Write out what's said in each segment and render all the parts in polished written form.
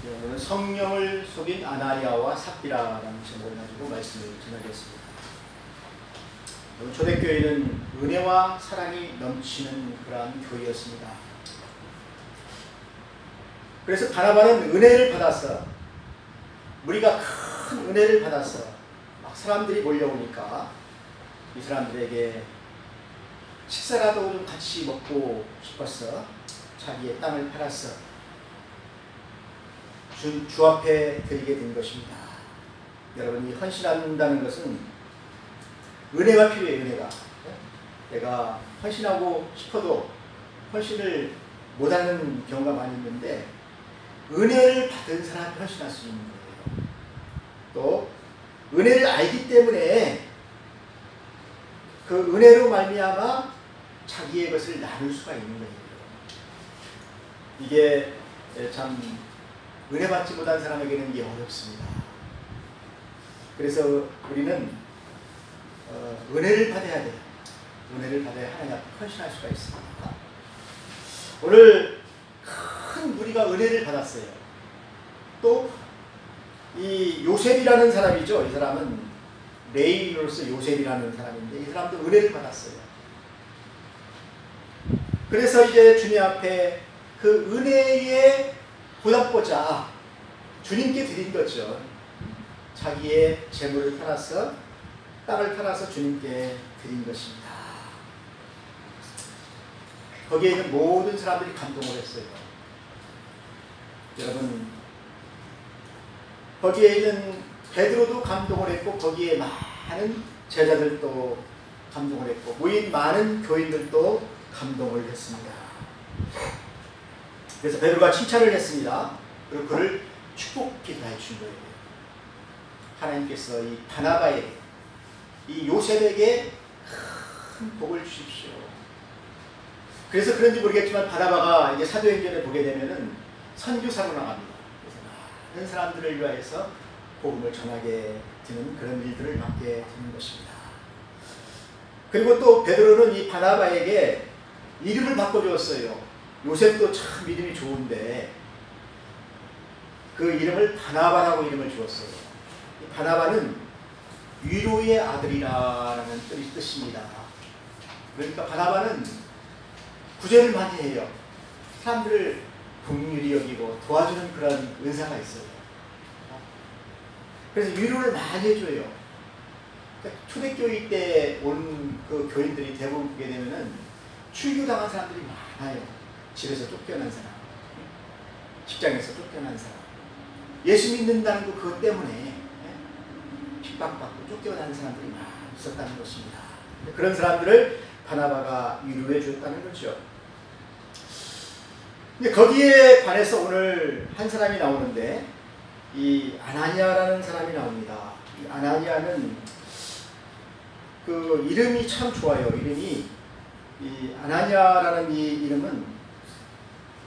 오늘은 성령을 속인 아나니아와 삽비라라는 제목을 가지고 말씀을 전하겠습니다. 초대교회는 은혜와 사랑이 넘치는 그러한 교회였습니다. 그래서 바나바는 은혜를 받아서, 우리가 큰 은혜를 받아서 막 사람들이 몰려오니까 이 사람들에게 식사라도 좀 같이 먹고 싶어서 자기의 땅을 팔아서 주 앞에 드리게 된 것입니다. 여러분, 이 헌신한다는 것은 은혜가 필요해요. 은혜가. 내가 헌신하고 싶어도 헌신을 못하는 경우가 많이 있는데, 은혜를 받은 사람이 헌신할 수 있는 거예요. 또 은혜를 알기 때문에 그 은혜로 말미암아 자기의 것을 나눌 수가 있는 거예요. 이게 참 은혜 받지 못한 사람에게는 이게 어렵습니다. 그래서 우리는 은혜를 받아야 돼요. 은혜를 받아야 하나님 앞에 헌신할 수가 있습니다. 오늘 큰 무리가 은혜를 받았어요. 또 이 요셉이라는 사람이죠. 이 사람은 레위로서 요셉이라는 사람인데, 이 사람도 은혜를 받았어요. 그래서 이제 주님 앞에 그 은혜에 보답고자 주님께 드린 거죠. 자기의 재물을 팔아서, 땅을 팔아서 주님께 드린 것입니다. 거기에 있는 모든 사람들이 감동을 했어요. 여러분, 거기에 있는 베드로도 감동을 했고, 거기에 많은 제자들도 감동을 했고, 모인 많은 교인들도 감동을 했습니다. 그래서 베드로가 칭찬을 했습니다. 그리고 그를 축복기도 해준 거예요. 하나님께서 이 바나바에게, 이 요셉에게 큰 복을 주십시오. 그래서 그런지 모르겠지만 바나바가 이제 사도행전에 보게 되면은 선교사로 나갑니다. 그래서 많은 사람들을 위하여서 복음을 전하게 되는 그런 일들을 맡게 되는 것입니다. 그리고 또 베드로는 이 바나바에게 이름을 바꿔주었어요. 요셉도 참 이름이 좋은데 그 이름을 바나바라고 이름을 주었어요. 이 바나바는 위로의 아들이라는 뜻입니다. 그러니까 바나바는 구제를 많이 해요. 사람들을 긍휼히 여기고 도와주는 그런 은사가 있어요. 그래서 위로를 많이 해줘요. 그러니까 초대교회 때 온 그 교인들이 대부분 보게 되면은 출교당한 사람들이 많아요. 집에서 쫓겨난 사람, 직장에서 쫓겨난 사람, 예수 믿는다는 거 그것 때문에 핍박받고 쫓겨난 사람들이 많이 있었다는 것입니다. 그런 사람들을 바나바가 위로해 주었다는 거죠. 근데 거기에 관해서 오늘 한 사람이 나오는데, 이 아나니아라는 사람이 나옵니다. 이 아나니아는 그 이름이 참 좋아요. 이름이, 이 아나니아라는 이 이름은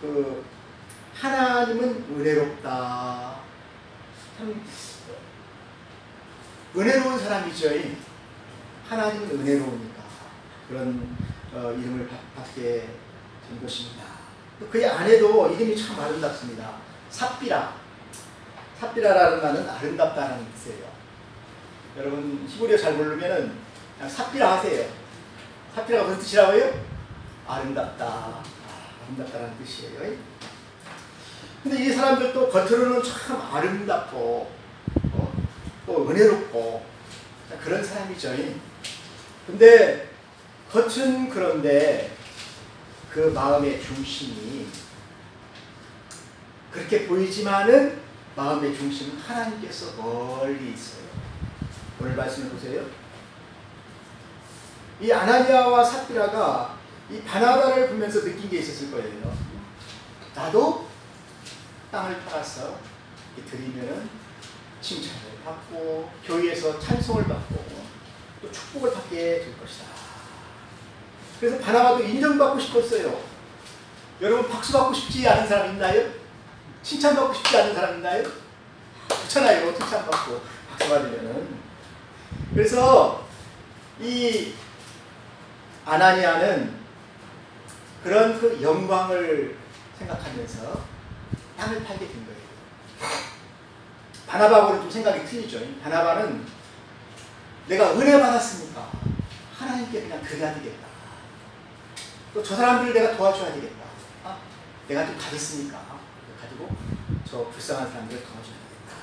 그 하나님은 은혜롭다. 참 은혜로운 사람이죠. 하나님은 은혜로우니까 그런 이름을 받게 된 것입니다. 그의 아내도 이름이 참 아름답습니다. 삽비라. 삽비라라는 말은 아름답다라는 뜻이에요. 여러분 히브리어 잘 모르면은 그냥 삽비라 하세요. 삽비라가 무슨 뜻이라고요? 아름답다. 아름답다라는 뜻이에요. 근데 이 사람들도 겉으로는 참 아름답고 또 은혜롭고 그런 사람이죠. 근데 겉은 그런데 그 마음의 중심이 그렇게 보이지만은 마음의 중심은 하나님께서 멀리 있어요. 오늘 말씀을 보세요. 이 아나니아와 삽비라가 이 바나바를 보면서 느낀 게 있었을 거예요. 나도 땅을 팔아서 드리면은 칭찬을 받고 교회에서 찬송을 받고 또 축복을 받게 될 것이다. 그래서 바나바도 인정받고 싶었어요. 여러분, 박수 받고 싶지 않은 사람 있나요? 칭찬받고 싶지 않은 사람 있나요? 그렇잖아요. 칭찬받고 박수 받으면은. 그래서 이 아나니아는 그런 그 영광을 생각하면서 땅을 팔게 된 거예요. 바나바하고는 좀 생각이 틀리죠. 바나바는 내가 은혜 받았으니까 하나님께 그냥 드려야 되겠다. 또 저 사람들을 내가 도와줘야 되겠다. 내가 좀 가졌으니까 가지고 저 불쌍한 사람들을 도와줘야 되겠다.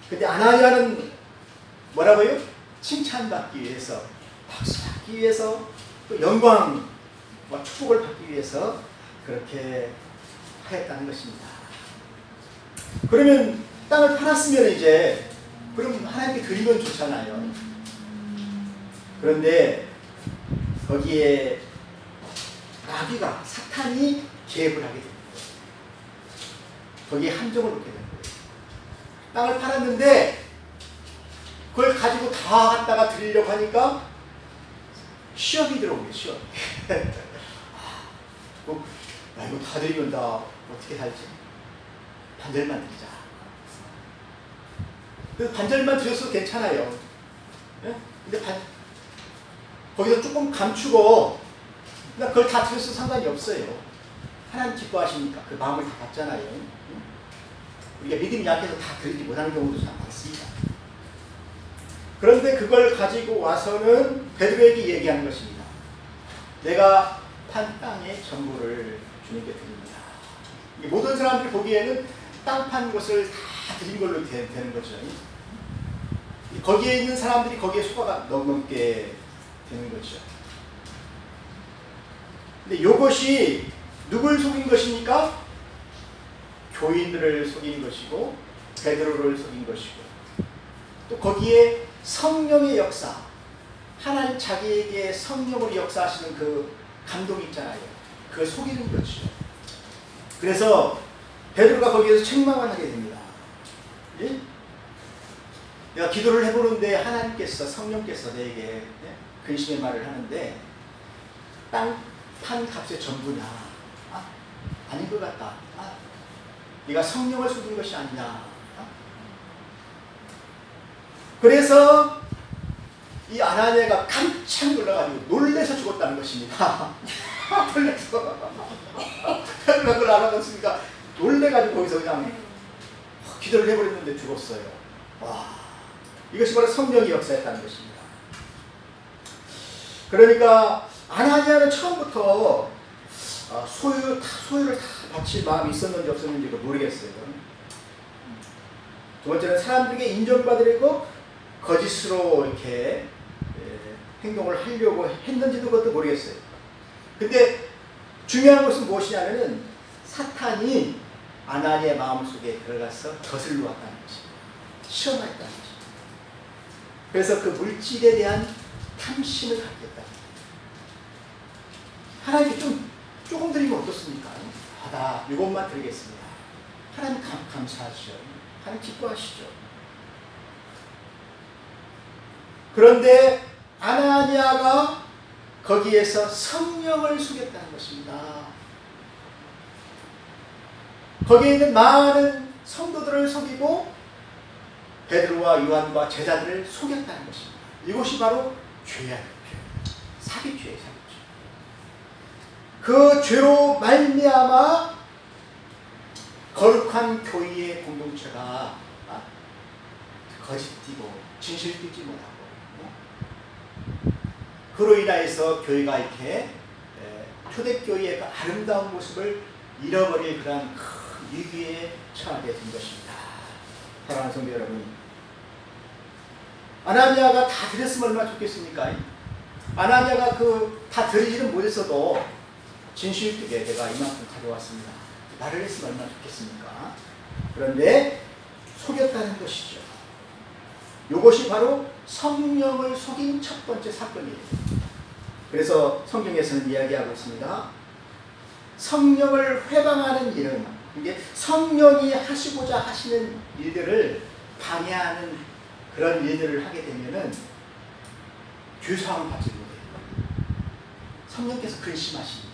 근데 아나니아는 뭐라고요? 칭찬받기 위해서, 박수 받기 위해서, 또 영광, 축복을 받기 위해서 그렇게 하였다는 것입니다. 그러면 땅을 팔았으면 이제 그럼 하나님께 드리면 좋잖아요. 그런데 거기에 마귀가, 사탄이 개입을 하게 됩니다. 거기에 함정을 놓게 됩니다. 땅을 팔았는데 그걸 가지고 다 갖다가 드리려고 하니까 시험이 들어오게, 시험. 야, 이거 다 드리면 나 어떻게 살지? 반절만 드리자. 그래서 반절만 드렸어도 괜찮아요. 예? 근데 거기서 조금 감추고 그냥 그걸 다 드렸어도 상관이 없어요. 하나님 기뻐하시니까 그 마음을 다 받잖아요. 우리가 믿음이 약해서 다 드리지 못하는 경우도 참 많습니다. 그런데 그걸 가지고 와서는 베드로에게 얘기하는 것입니다. 내가 판 땅의 전부를 주님께 드립니다. 모든 사람들이 보기에는 땅 판 것을 다 드린 걸로 되는 거죠. 거기에 있는 사람들이 거기에 속아가 넘게 되는 거죠. 근데 이것이 누굴 속인 것입니까? 교인들을 속인 것이고 베드로를 속인 것이고 또 거기에 성령의 역사, 하나님 자기에게 성령으로 역사하시는 그 감동이 있잖아요. 그걸 속이는 거죠. 그래서 베드로가 거기에서 책망을 하게 됩니다. 예? 내가 기도를 해보는데 하나님께서, 성령께서 내게 근심의 말을 하는데 땅 판 값의 전부냐? 아닌 것 같다. 네가 성령을 속인 것이 아니냐? 그래서 이 아나니아가 깜짝 놀라가지고 놀래서 죽었다는 것입니다. 놀래서 베드로가 그걸 알아봤으니까 놀래가지고 거기서 그냥 기도를 해버렸는데 죽었어요. 와, 이것이 바로 성령의 역사였다는 것입니다. 그러니까 아나니아는 처음부터 소유를 다 바칠 마음이 있었는지 없었는지 모르겠어요. 두 번째는 사람들에게 인정받으려고 거짓으로 이렇게 행동을 하려고 했는지도 그것도 모르겠어요. 근데 중요한 것은 무엇이냐면은 사탄이 아나니아의 마음속에 들어가서 거슬러 왔다는 것입니다. 시험했다는 것입니다. 그래서 그 물질에 대한 탐심을 갖게 했다. 하나님께 조금 드리면 어떻습니까? 나 이것만 드리겠습니다. 하나님 감사하시죠. 하나님 기뻐하시죠. 그런데 아나니아가 거기에서 성령을 속였다는 것입니다. 거기에 있는 많은 성도들을 속이고 베드로와 요한과 제자들을 속였다는 것입니다. 이것이 바로 죄야. 사기죄예요. 사기죄. 그 죄로 말미암아 거룩한 교회의 공동체가 거짓뛰고 진실뛰지 못하고 그로 인하여서 교회가 이렇게 초대교회의 그 아름다운 모습을 잃어버릴 그런 큰 위기에 처하게 된 것입니다. 사랑하는 성도 여러분, 아나니아가 다 드렸으면 얼마나 좋겠습니까? 아나니아가 다 드리지는 못했어도 진실되게 내가 이만큼 가져왔습니다. 말을 했으면 얼마나 좋겠습니까? 그런데 속였다는 것이죠. 이것이 바로 성령을 속인 첫 번째 사건이에요. 그래서 성경에서는 이야기하고 있습니다. 성령을 회방하는 일은, 이게 성령이 하시고자 하시는 일들을 방해하는 그런 일들을 하게 되면은 죄사함을 받지 못해요. 성령께서 근심하십니다.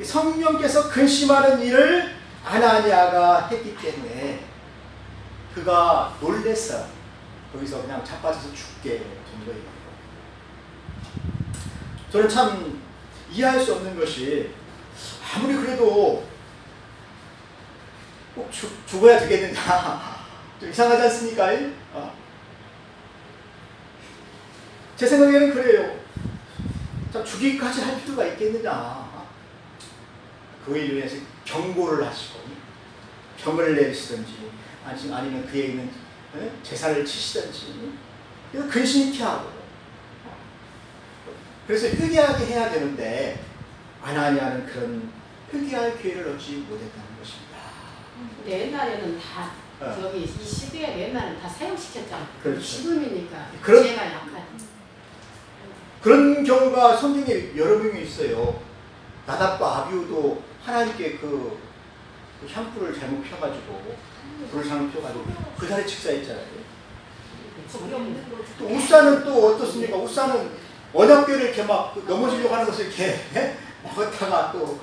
성령께서 근심하는 일을 아나니아가 했기 때문에 그가 놀래서 거기서 그냥 자빠져서 죽게 된 거예요. 저는 참 이해할 수 없는 것이, 아무리 그래도 꼭 죽어야 되겠느냐. 좀 이상하지 않습니까? 제 생각에는 그래요. 참 죽이기까지 할 필요가 있겠느냐. 그에 인해서 경고를 하시고 병을 내시든지 아니면 그에 있는 제사를 치시든지 근심 있게 하고 그래서 회개하게 해야 되는데 아나니아는 그런 회개할 기회를 얻지 못했다는 것입니다. 옛날에는 다 저기 이 시대에 옛날에는 다 사용시켰잖아. 그렇죠. 지금이니까 제가 약하지. 그런 경우가 성경에 여러 명이 있어요. 나답과 아비후도 하나님께 그 향불을 잘못 펴가지고 불을 잘못 펴가지고 그 자리에 직사했잖아요. 또 우사는 또 어떻습니까? 우사는 언약궤를 이렇게 막 넘어지려고 하는 것을 이렇게 먹었다가 또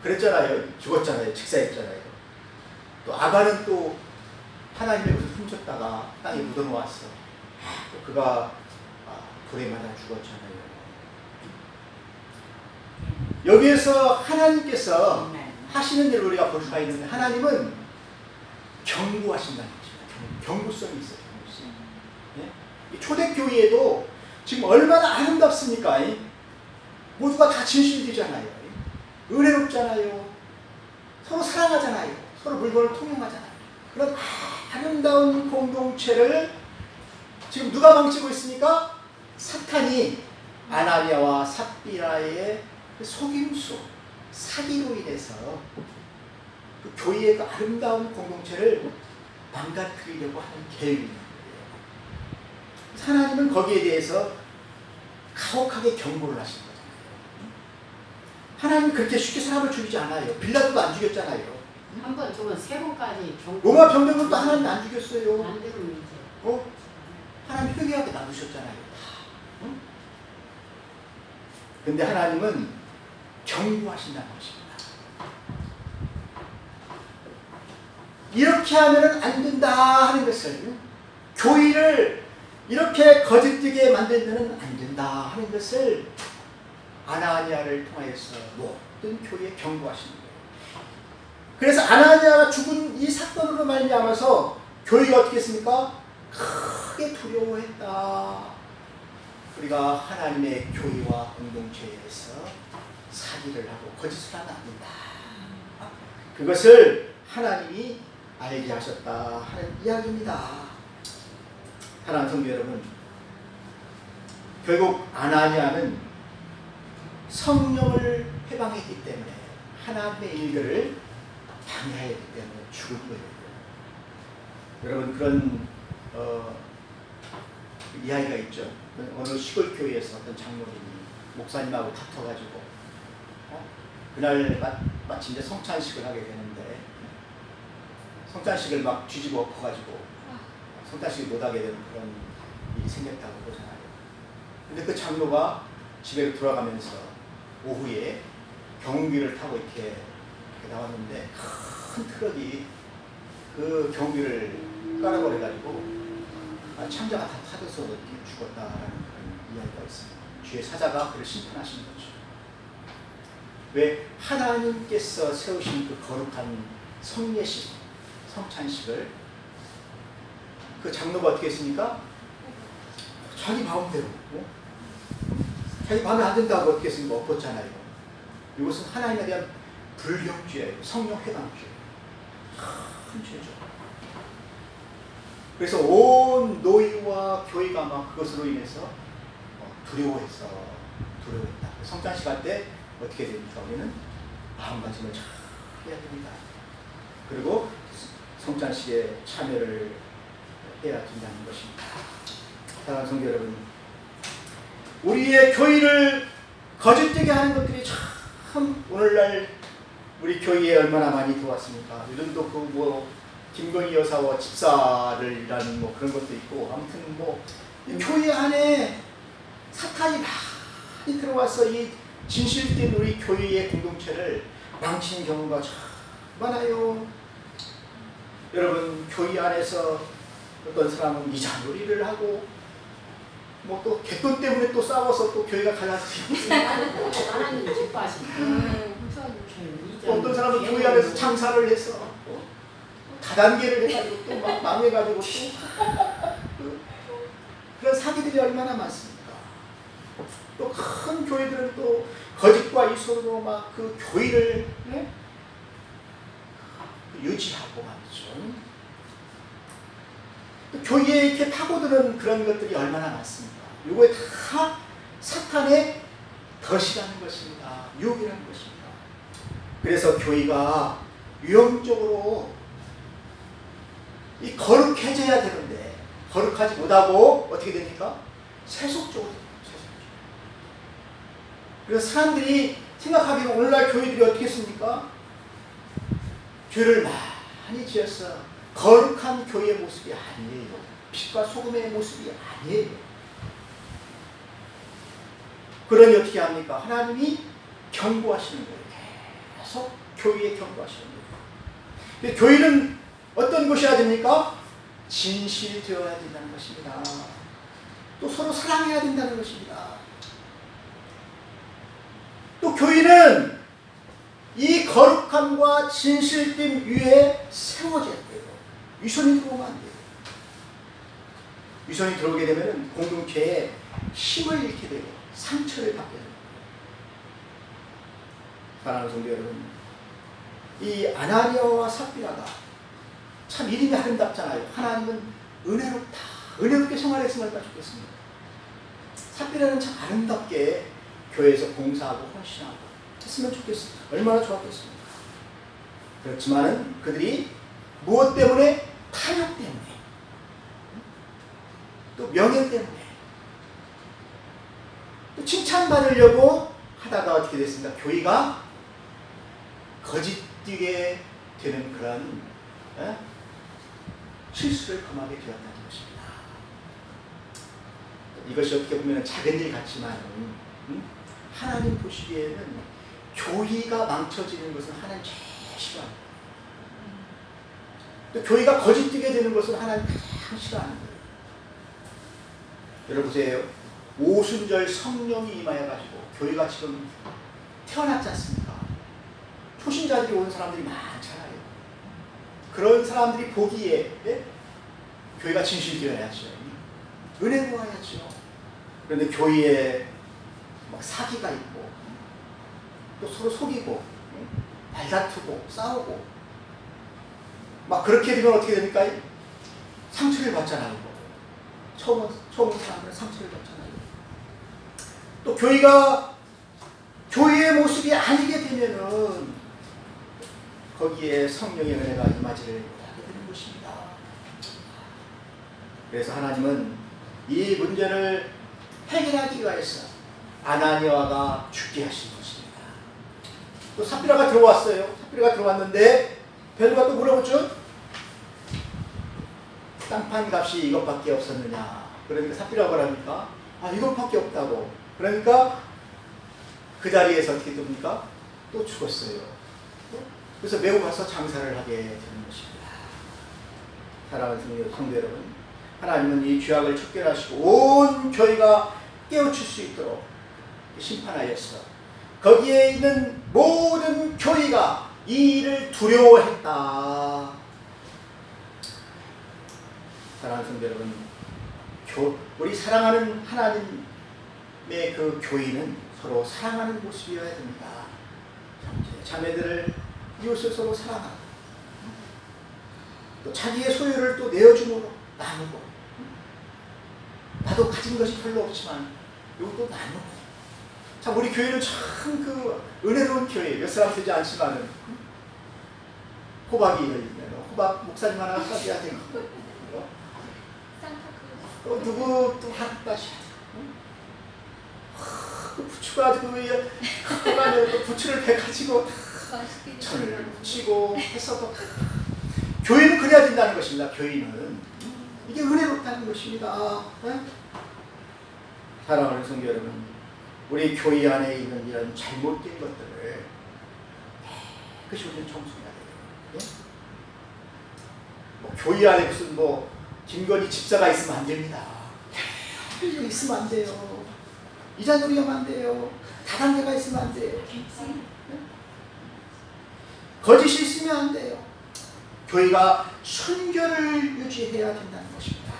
그랬잖아요. 죽었잖아요. 직사했잖아요. 또 아가는 또 하나님의 것을 훔쳤다가 땅에 묻어놓았어. 또 그가 불에 맞아 죽었잖아요. 여기에서 하나님께서 하시는 일을 우리가 볼 수가 있는데 하나님은 경고하신다는 것입니다. 경고성이 있어요. 경고성. 네? 초대교회에도 지금 얼마나 아름답습니까? 모두가 다 진실되잖아요. 은혜롭잖아요. 서로 사랑하잖아요. 서로 물건을 통용하잖아요. 그런 아름다운 공동체를 지금 누가 망치고 있습니까? 사탄이 아나니아와 삽비라의 속임수, 사기로 인해서 그 교회의 그 아름다운 공동체를 망가뜨리려고 하는 계획입니다. 하나님은 거기에 대해서 가혹하게 경고를 하신 거잖아요. 하나님은 그렇게 쉽게 사람을 죽이지 않아요. 빌라도도 안 죽였잖아요. 한 번 죽은 세 번까지 로마 병정은 또 하나님 안 죽였어요. 안 되면 이제 하나님 회개하게 놔두셨잖아요. 근데 하나님은 경고하신다는 것입니다. 이렇게 하면은 안 된다 하는 것을, 교회를 이렇게 거짓되게 만들면은 안 된다 하는 것을 아나니아를 통하여서 모든 교회에 경고하시는 거예요. 그래서 아나니아가 죽은 이 사건으로 말미암아서 교회가 어떻게 했습니까? 크게 두려워했다. 우리가 하나님의 교회와 공동체에서 사기를 하고 거짓을 하면 안 된다. 그것을 하나님이 알게 하셨다 하는 이야기입니다. 사랑하는 성도 여러분, 결국 아나니아는 성령을 해방했기 때문에 하나님의 일들을 방해하기 때문에 죽을 거예요. 여러분, 그런 이야기가 있죠. 어느 시골 교회에서 어떤 장로님이 목사님하고 다퉈가지고 그날 마침 이제 성찬식을 하게 되는데 성찬식을 막 뒤집어 엎어가지고 성찬식을 못하게 되는 그런 일이 생겼다고 그러잖아요. 근데 그 장로가 집에 돌아가면서 오후에 경비를 타고 이렇게 나왔는데 큰 트럭이 그 경비를 깔아버려가지고 창자가 다 타져서 죽었다라는 그런 이야기가 있습니다. 주의 사자가 그를 심판하시는 거죠. 왜? 하나님께서 세우신 그 거룩한 성례식, 성찬식을 그 장로가 어떻게 했습니까? 자기 마음대로, 자기 마음에 안 된다고 어떻게 했습니까? 엎었잖아요. 이것은 하나님에 대한 불경죄예요. 성령 회방죄. 큰 죄죠. 그래서 온 노예와 교회가 막 그것으로 인해서 두려워했다. 성찬식 할 때 어떻게 됩니까? 우리는 마음가짐을 잘 해야 됩니다. 그리고 성찬식에 참여를 해야 된다는 것입니다. 사랑하는 성도 여러분, 우리의 교회를 거짓되게 하는 것들이 참 오늘날 우리 교회에 얼마나 많이 들어왔습니까? 요즘도 김건희 여사와 집사를 이라는 그런 것도 있고, 아무튼 교회 안에 사탄이 많이 들어와서 이 진실된 우리 교회의 공동체를 망치는 경우가 참 많아요. 여러분, 교회 안에서 어떤 사람은 이자놀이를 하고 또 갯돈 때문에 또 싸워서 또 교회가 갈라지고 하나님 기뻐하신다. 어떤 사람은 교회 안에서 장사를 해서 다단계를 해가지고 또 막 망해가지고 또 그런 사기들이 얼마나 많습니까? 또 큰 교회들은 또 거짓과 이소로 막 그 교회를 네? 유지하고 말이죠. 또 교회에 이렇게 파고드는 그런 것들이 얼마나 많습니까? 이거에 다 사탄의 덫이라는 것입니다. 유혹이라는 것입니다. 그래서 교회가 유형적으로 이 거룩해져야 되는데 거룩하지 못하고 어떻게 됩니까? 세속적으로 됩니다. 그래서 사람들이 생각하기로 오늘날 교회들이 어떻게 했습니까? 죄를 많이 지었어. 거룩한 교회의 모습이 아니에요. 빛과 소금의 모습이 아니에요. 그러니 어떻게 합니까? 하나님이 경고하시는 거예요. 계속 교회에 경고하시는 거예요. 근데 교회는 어떤 곳이어야 됩니까? 진실되어야 된다는 것입니다. 또 서로 사랑해야 된다는 것입니다. 또 교회는 이 거룩함과 진실됨 위에 세워져야 돼요. 위선이 들어오면 안 돼요. 위선이 들어오게 되면 공동체에 힘을 잃게 되고 상처를 받게 됩니다. 사랑하는 성도 여러분, 이 아나니아와 삽비라가 참 이름이 아름답잖아요. 하나님은 은혜롭다. 은혜롭게 생활했으면 얼마나 좋겠습니까? 삽비라는 참 아름답게 교회에서 봉사하고 헌신하고 했으면 좋겠습니다. 얼마나 좋았겠습니까? 그렇지만은 그들이 무엇 때문에? 탐욕 때문에, 또 명예 때문에, 또 칭찬받으려고 하다가 어떻게 됐습니까? 교회가 거짓되게 되는 그런 실수를 범하게 되었다는 것입니다. 이것이 어떻게 보면 작은 일 같지만 하나님 보시기에는 교회가 망쳐지는 것은 하나님 제일 싫어합니다. 또 교회가 거짓되게 되는 것은 하나님 가장 싫어하는 거예요. 여러분 보세요. 오순절 성령이 임하여가지고 교회가 지금 태어났지 않습니까? 초신자들이 온 사람들이 많잖아요. 그런 사람들이 보기에 교회가 진실되어야죠. 은혜로워야죠. 그런데 교회에 막 사기가 있고 또 서로 속이고 말다투고 싸우고 막 그렇게 되면 어떻게 됩니까? 상처를 받잖아요. 처음 온 사람들은 상처를 받잖아요. 또 교회가 교회의 모습이 아니게 되면은 거기에 성령의 은혜가 임하지를 못하게 되는 것입니다. 그래서 하나님은 이 문제를 해결하기 위해서 아나니아가 죽게 하신 것입니다. 또 삽비라가 들어왔어요. 삽비라가 들어왔는데 베드로가 또 물어보죠. 땅판 값이 이것밖에 없었느냐. 그러니까 삽비라가 뭐랍니까? 아, 이것밖에 없다고. 그러니까 그 자리에서 어떻게 됩니까? 또 죽었어요. 그래서 매우 가서 장사를 하게 되는 것입니다. 사랑하는 성도 여러분, 하나님은 이 죄악을 척결하시고 온 교회가 깨우칠 수 있도록 심판하였어. 거기에 있는 모든 교회가 이 일을 두려워했다. 사랑하는 성도 여러분, 우리 사랑하는 하나님의 그 교회는 서로 사랑하는 모습이어야 됩니다. 자매들을 이웃을 서로 사랑하고 또 자기의 소유를 또 내어줌으로 나누고, 나도 가진 것이 별로 없지만 이것도 나누고. 참 우리 교회는 참 그 은혜로운 교회, 몇 사람 되지 않지만은 호박이 열리면 호박 목사님 하나 사줘야 되고 또 누구 또 하나씩 그 부추가 그 호박에 부추를 베가지고 천을 붙이고 해서도 교회는 그래야 된다는 것입니다. 교회는 이게 은혜롭다는 것입니다. 사랑하는 성도 여러분, 우리 교회 안에 있는 이런 잘못된 것들을 깨끗이 우리는 청소해야 돼요. 뭐 교회 안에 무슨 뭐 김건희 집사가 있으면 안 됩니다. 있으면 안 돼요. 이자놀이 하면 안 돼요. 다단계가 있으면 안 돼요. 거짓이 있으면 안 돼요. 교회가 순결을 유지해야 된다는 것입니다.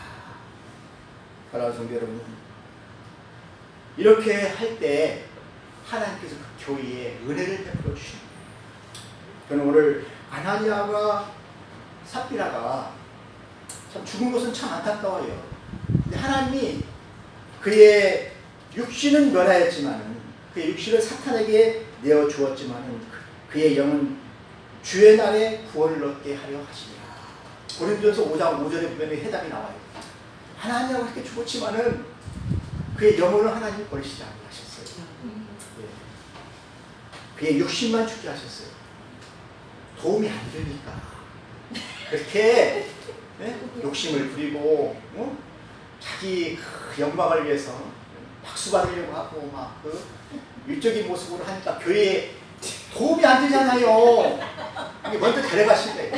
사랑하는 성도 여러분, 이렇게 할 때 하나님께서 그 교회에 은혜를 베풀어 주십니다. 저는 오늘 아나니아와 삽비라가 참 죽은 것은 참 안타까워요. 근데 하나님이 그의 육신은 멸하였지만은 그의 육신을 사탄에게 내어 주었지만은 그의 영은 주의 날에 구원을 얻게 하려 하시니라. 고린도전서 5장 5절에 보면 해답이 나와요. 하나님하고 이렇게 죽었지만은 그의 영혼을 하나님이 버리시지 않게 하셨어요. 그의 육신만 죽게 하셨어요. 도움이 안 되니까 그렇게 욕심을 부리고 자기 그 영광을 위해서 박수 받으려고 하고 막 그 일적인 모습으로 하니까 교회에 도움이 안 되잖아요. 이게 먼저 데려가실래요.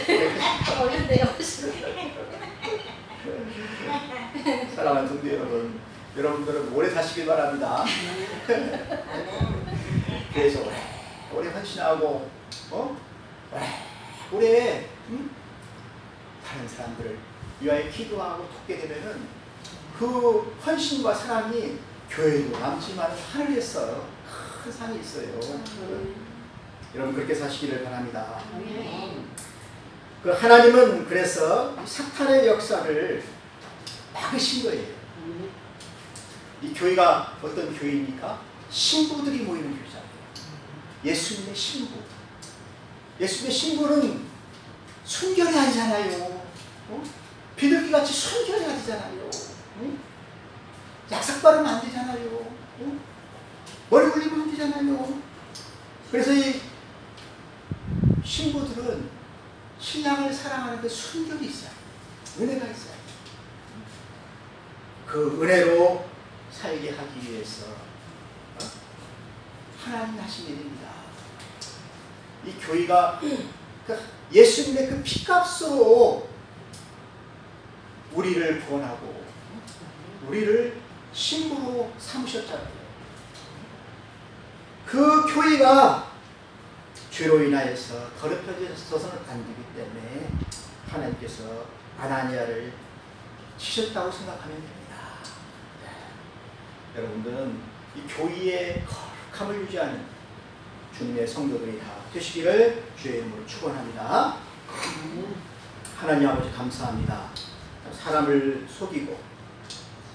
사랑하는 성도 여러분, 여러분들은 오래 사시길 바랍니다. 그래서 오래 헌신하고 오래 다른 사람들을 위하여 기도하고 돕게 되면은 그 헌신과 사랑이 교회도 남지만 하늘에서 큰 상이 있어요. 여러분 그렇게 사시기를 바랍니다. 그 하나님은 그래서 사탄의 역사를 막으신 거예요. 이 교회가 어떤 교회입니까? 신부들이 모이는 교회잖아요. 예수님의 신부. 예수님의 신부는 순결이 아니잖아요. 비둘기같이 순결해야 되잖아요. 약삭 바르면 안 되잖아요. 머리 올리면 안 되잖아요. 그래서 이 신부들은 신랑을 사랑하는 그 순결이 있어요. 은혜가 있어요. 그 은혜로 살게 하기 위해서 하나님 하신 일입니다. 이 교회가 예수님의 그 피값으로 우리를 구원하고 우리를 신부로 삼으셨잖아요. 그 교회가 죄로 인하여서 더럽혀져서는 안 되기 때문에 하나님께서 아나니아를 치셨다고 생각하면 됩니다. 여러분들은 이 교회의 거룩함을 유지하는 주님의 성도들이 다 되시기를 주의 이름으로 축원합니다. 하나님 아버지 감사합니다. 사람을 속이고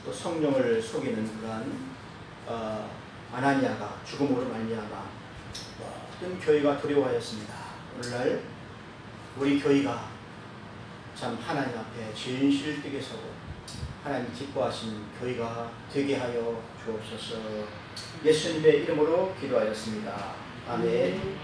또 성령을 속이는 그러한 아나니아가 죽음으로 말미암아 모든 교회가 두려워하였습니다. 오늘날 우리 교회가 참 하나님 앞에 진실되게 서고 하나님 기뻐하시는 교회가 되게 하여 주옵소서. 예수님의 이름으로 기도하였습니다. 아멘.